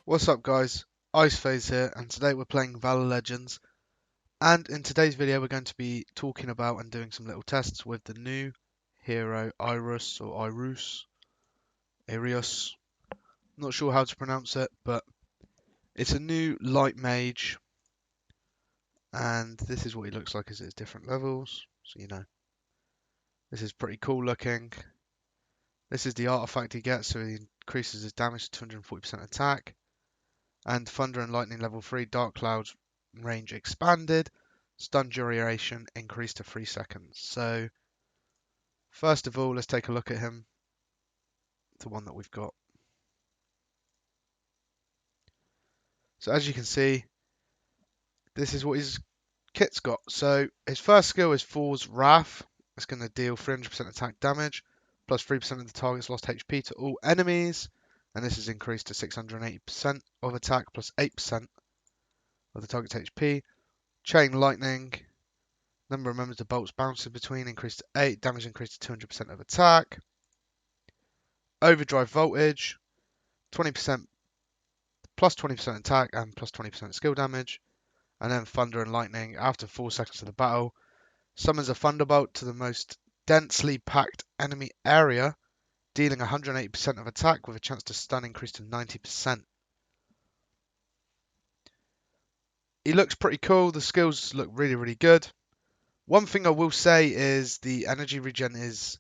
What's up guys, Icephase here, and today we're playing Valor Legends, and in today's video we're going to be talking about and doing some little tests with the new hero IREUS or IREUS, not sure how to pronounce it, but it's a new light mage, and this is what he looks like as its different levels, so you know, this is pretty cool looking. This is the artifact he gets, so he increases his damage to 240% attack, and Thunder and Lightning level 3, Dark Cloud range expanded, stun duration increased to 3 seconds. So first of all, let's take a look at him, the one that we've got. So as you can see, this is what his kit's got. So his first skill is Thor's Wrath. It's going to deal 300% attack damage, plus 3% of the target's lost HP to all enemies. And this is increased to 680% of attack, plus 8% of the target's HP. Chain Lightning. Number of members the bolts bouncing between increased to 8. Damage increased to 200% of attack. Overdrive Voltage. 20% plus 20% attack and plus 20% skill damage. And then Thunder and Lightning. After 4 seconds of the battle, summons a Thunderbolt to the most densely packed enemy area, dealing 180% of attack with a chance to stun increase to 90%. He looks pretty cool. The skills look really, really good. One thing I will say is the energy regen is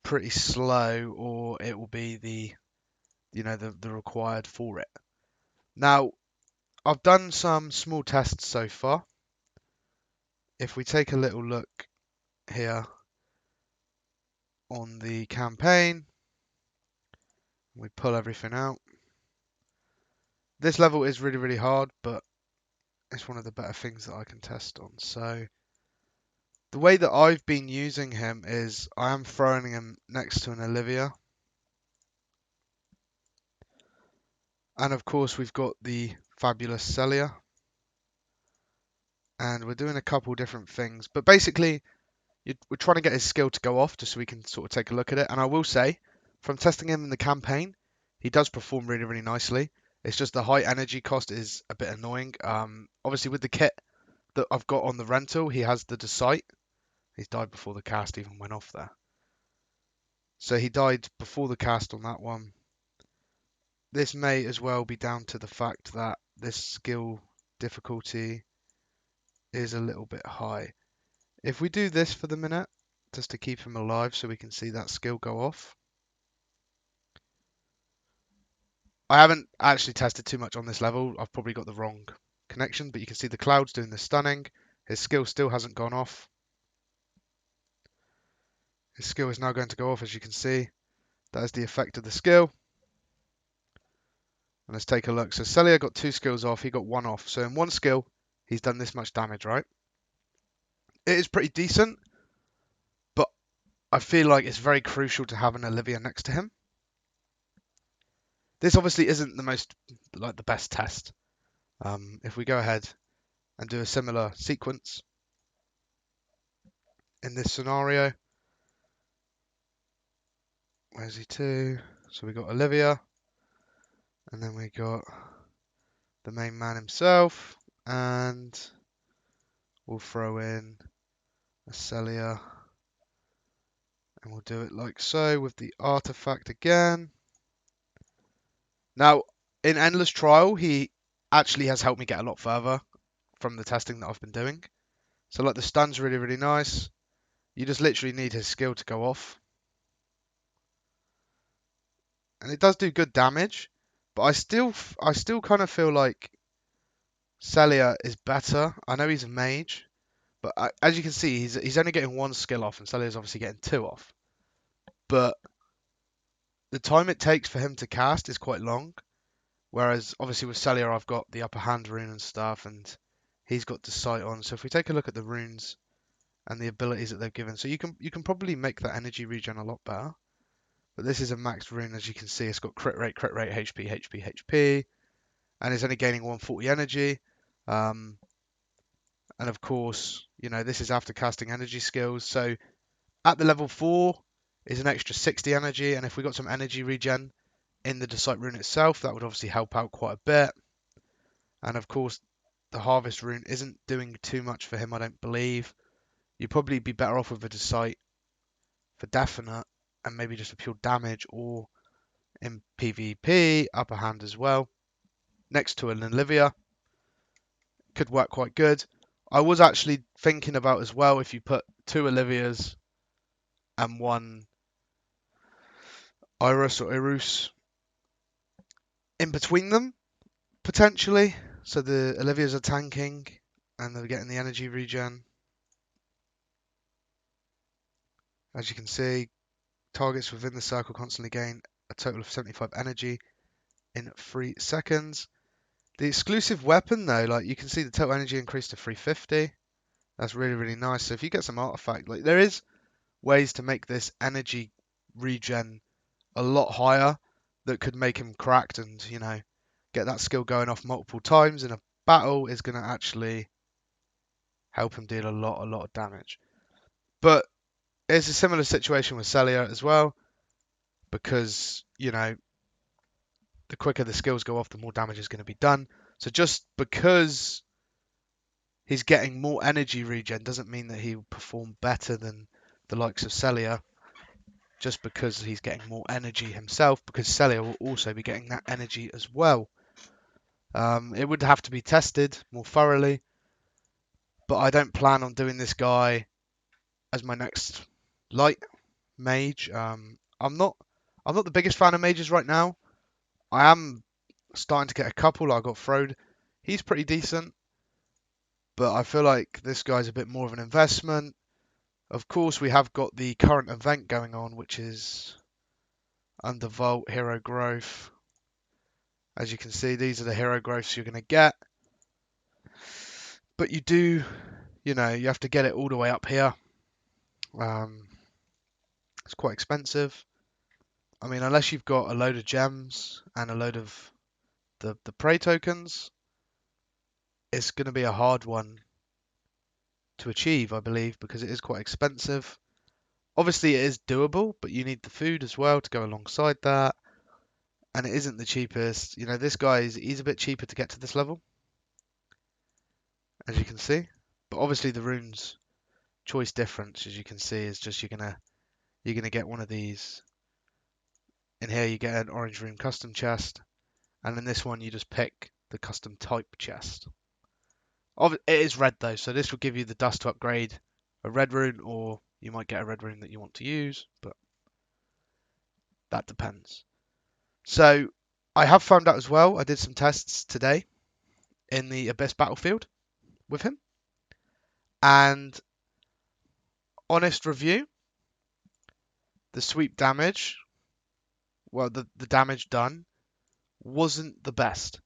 pretty slow, or it will be the required for it. Now, I've done some small tests so far. If we take a little look here on the campaign, we pull everything out. This level is really, really hard, but it's one of the better things that I can test on. So the way that I've been using him is I am throwing him next to an Olivia. And of course we've got the fabulous Celia. And we're doing a couple different things. But basically, we're trying to get his skill to go off just so we can sort of take a look at it. And I will say, from testing him in the campaign, he does perform really, really nicely. It's just the high energy cost is a bit annoying. Obviously, with the kit that I've got on the rental, he has the Decite. He's died before the cast even went off there. So he died before the cast on that one. This may as well be down to the fact that this skill difficulty is a little bit high. If we do this for the minute, just to keep him alive so we can see that skill go off. I haven't actually tested too much on this level. I've probably got the wrong connection, but you can see the clouds doing the stunning. His skill still hasn't gone off. His skill is now going to go off, as you can see. That is the effect of the skill. And let's take a look. So Celia got 2 skills off. He got 1 off. So in 1 skill, he's done this much damage, right? It is pretty decent, but I feel like it's very crucial to have an Olivia next to him. This obviously isn't the best test. If we go ahead and do a similar sequence in this scenario, where's he to? So we got Olivia, and then we got the main man himself, and we'll throw in a Celia, and we'll do it like so with the artifact again. Now, in Endless Trial, he actually has helped me get a lot further from the testing that I've been doing. So like the stun's really, really nice. You just literally need his skill to go off. And it does do good damage, but I still kind of feel like Celia is better. I know he's a mage, but as you can see, he's only getting 1 skill off, and Celia's obviously getting 2 off. But the time it takes for him to cast is quite long. Whereas obviously with Celia, I've got the upper hand rune and stuff, and he's got Decite on. So if we take a look at the runes and the abilities that they've given, so you can probably make that energy regen a lot better. But this is a maxed rune, as you can see. It's got crit rate, HP, HP, HP, and it's only gaining 140 energy. And of course, you know, this is after casting energy skills. So at the level 4 is an extra 60 energy, and if we got some energy regen, in the Decite rune itself. That would obviously help out quite a bit. And of course, the Harvest rune isn't doing too much for him, I don't believe. You'd probably be better off with a Decite for definite, and maybe just a pure damage, or in PvP, upper hand as well. Next to an Olivia, could work quite good. I was actually thinking about as well if you put 2 Olivias and 1 IREUS or IREUS in between them, potentially. So the Olivias are tanking and they're getting the energy regen. As you can see, targets within the circle constantly gain a total of 75 energy in 3 seconds. The exclusive weapon though, like you can see the total energy increased to 350. That's really, really nice. So if you get some artifact, like there is ways to make this energy regen a lot higher that could make him cracked and, you know, get that skill going off multiple times in a battle is going to actually help him deal a lot of damage. But it's a similar situation with Celia as well, because, you know, the quicker the skills go off, the more damage is going to be done. So just because he's getting more energy regen doesn't mean that he'll perform better than the likes of Celia, just because he's getting more energy himself, because Celia will also be getting that energy as well. It would have to be tested more thoroughly, but I don't plan on doing this guy as my next light mage. I'm not the biggest fan of mages right now. I am starting to get a couple. I got Frode. He's pretty decent, but I feel like this guy's a bit more of an investment. Of course, we have got the current event going on, which is under Vault Hero Growth. As you can see, these are the hero growths you're going to get. But you do, you know, you have to get it all the way up here. It's quite expensive. I mean, unless you've got a load of gems and a load of the prey tokens, it's going to be a hard one to achieve, I believe, because it is quite expensive. Obviously, it is doable, but you need the food as well to go alongside that. And it isn't the cheapest. You know, this guy he's a bit cheaper to get to this level, as you can see. But obviously, the runes choice difference, as you can see, is just you're gonna get one of these. In here, you get an orange rune custom chest, and in this one, you just pick the custom type chest. It is red though, so this will give you the dust to upgrade a red rune, or you might get a red rune that you want to use, but that depends. So I have found out as well, I did some tests today in the Abyss battlefield with him, and honest review, the sweep damage, well, the damage done wasn't the best.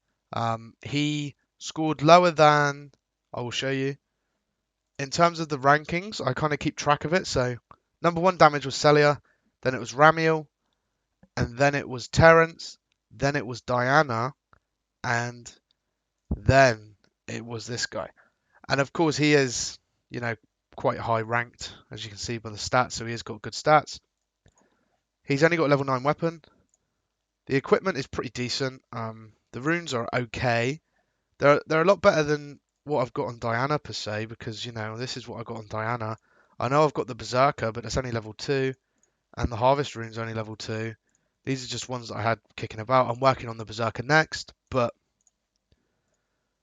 He scored lower than, I will show you. In terms of the rankings, I kind of keep track of it. So number 1 damage was Celia, then it was Ramiel, and then it was Terence, then it was Diana, and then it was this guy. And of course he is, you know, quite high ranked, as you can see by the stats, so he has got good stats. He's only got a level 9 weapon. The equipment is pretty decent. The runes are okay. They're a lot better than what I've got on Diana per se, because, you know, this is what I got on Diana. I know I've got the Berserker, but it's only level 2, and the Harvest rune's only level 2. These are just ones that I had kicking about. I'm working on the Berserker next, but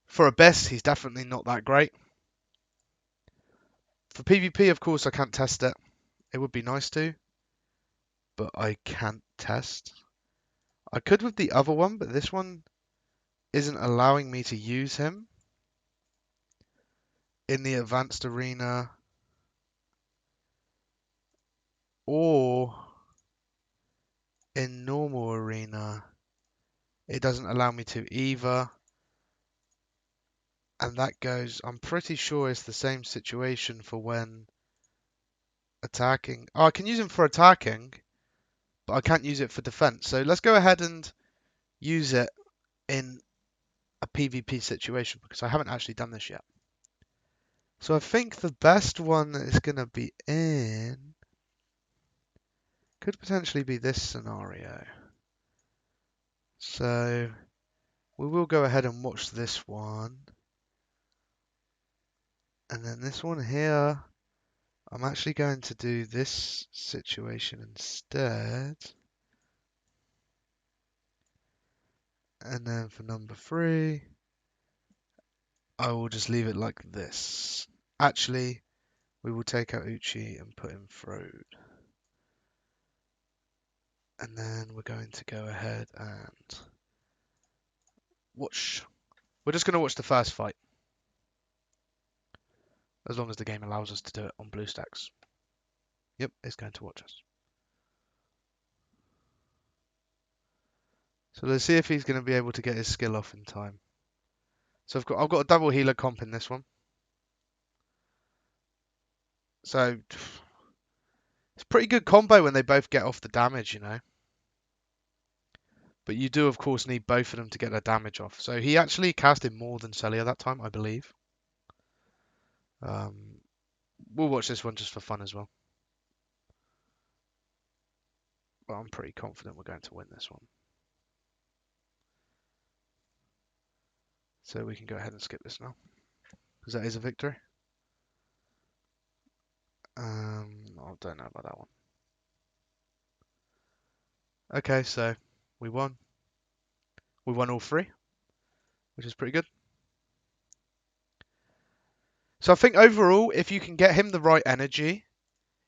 for Abyss, he's definitely not that great. For PvP, of course, I can't test it. It would be nice to, but I can't test. I could with the other one, but this one isn't allowing me to use him in the advanced arena or in normal arena. It doesn't allow me to either. And that goes, I'm pretty sure it's the same situation for when attacking. Oh, I can use him for attacking, but I can't use it for defense. So let's go ahead and use it in a PvP situation, because I haven't actually done this yet. So I think the best one that is going to be in could potentially be this scenario. So we will go ahead and watch this one. And then this one here, I'm actually going to do this situation instead. And then for number 3, I will just leave it like this. Actually, we will take out Uchi and put in Frode. And then we're going to go ahead and watch. We're just going to watch the first fight. As long as the game allows us to do it on BlueStacks. Yep, it's going to watch us. So let's see if he's going to be able to get his skill off in time. So I've got a double healer comp in this one. So it's a pretty good combo when they both get off the damage, you know. But you do, of course, need both of them to get their damage off. So he actually casted more than Celia that time, I believe. We'll watch this one just for fun as well. But I'm pretty confident we're going to win this one. So we can go ahead and skip this now. Because that is a victory. I don't know about that one. Okay, so we won. We won all 3, which is pretty good. So I think overall, if you can get him the right energy,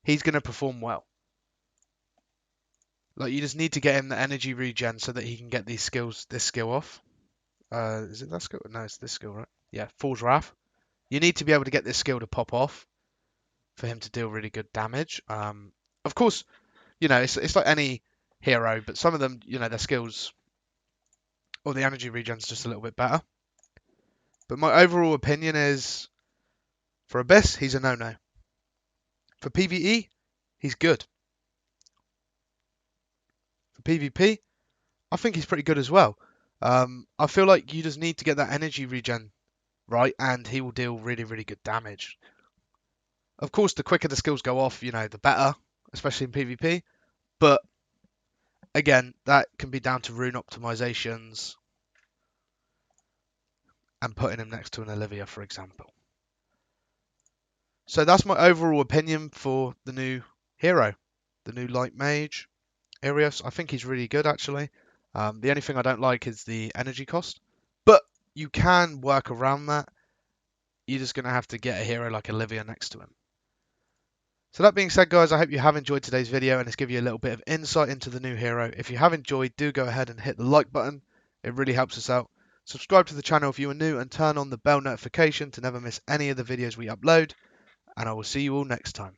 he's going to perform well. Like, you just need to get him the energy regen so that he can get this skill off. Is it that skill? No, it's this skill, right? Yeah, Fool's Wrath. You need to be able to get this skill to pop off for him to deal really good damage. Of course, you know, it's like any hero, but some of them, you know, their skills or the energy regen's just a little bit better. But my overall opinion is, for Abyss, he's a no-no. For PvE, he's good. For PvP, I think he's pretty good as well. I feel like you just need to get that energy regen right, and he will deal really, really good damage. Of course, the quicker the skills go off, you know, the better, especially in PvP. But again, that can be down to rune optimizations and putting him next to an Olivia, for example. So that's my overall opinion for the new hero, the new light mage, IREUS. I think he's really good, actually. The only thing I don't like is the energy cost, but you can work around that. You're just going to have to get a hero like Olivia next to him. So that being said, guys, I hope you have enjoyed today's video and it's given you a little bit of insight into the new hero. If you have enjoyed, do go ahead and hit the like button. It really helps us out. Subscribe to the channel if you are new and turn on the bell notification to never miss any of the videos we upload. And I will see you all next time.